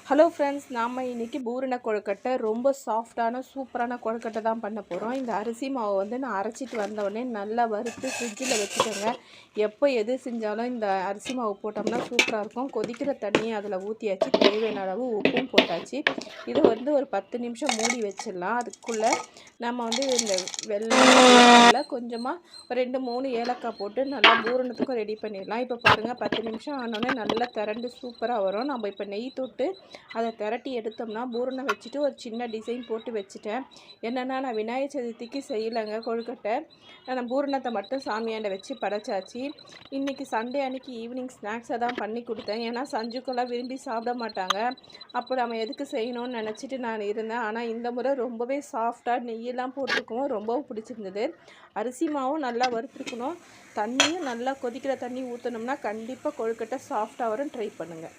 Hello friends, நாம் இன்றைக்கி பூரண கொழுக்கட்டை ரொம்ப சாஃப்டான சூப்பரான கொழுக்கட்டை தான் பண்ண போகிறோம். இந்த அரிசி மாவை நான் அரைச்சிட்டு வந்தோடனே நல்லா வறுத்து ஃப்ரிட்ஜில் வச்சுக்கோங்க. எப்போ எது செஞ்சாலும் இந்த அரிசி மாவு போட்டோம்னா சூப்பராக இருக்கும். கொதிக்கிற தண்ணியை அதில் ஊற்றியாச்சு, தேவையான அளவு உப்பும் போட்டாச்சு. இதை ஒரு 10 நிமிஷம் மூடி வச்சிடலாம். அதுக்குள்ளே நம்ம இந்த வெள்ளை கொஞ்சமாக 2-3 ஏலக்காய் போட்டு நல்லா பூரணத்துக்கும் ரெடி பண்ணிடலாம். இப்போ பாருங்கள், 10 நிமிஷம் ஆனோடனே நல்லா திரண்டு சூப்பராக வரும். நம்ம இப்போ நெய் தொட்டு அதை திரட்டி எடுத்தோம்னா பூரணம் வச்சுட்டு ஒரு சின்ன டிசைன் போட்டு வச்சுட்டேன். என்னென்னா, நான் விநாயகர் சதுர்த்திக்கு செய்யலைங்க கொழுக்கட்டை. நான் பூரணத்தை மட்டும் சாமியாண்ட வச்சு படைச்சாச்சு. இன்றைக்கி சண்டே அன்றைக்கி ஈவினிங் ஸ்நாக்ஸை தான் பண்ணி கொடுத்தேன். ஏன்னா சஞ்சுக்கெல்லாம் விரும்பி சாப்பிட மாட்டாங்க. அப்போ நம்ம எதுக்கு செய்யணும்னு நினச்சிட்டு நான் இருந்தேன். ஆனால் இந்த முறை ரொம்பவே சாஃப்டாக நெய்யெல்லாம் போட்டிருக்கவும் ரொம்ப பிடிச்சிருந்தது. அரிசி மாவும் நல்லா வறுத்துருக்கணும். தண்ணியும் நல்லா கொதிக்கிற தண்ணி ஊற்றினோம்னா கண்டிப்பாக கொழுக்கட்டை சாஃப்டாக வரும். ட்ரை பண்ணுங்கள்.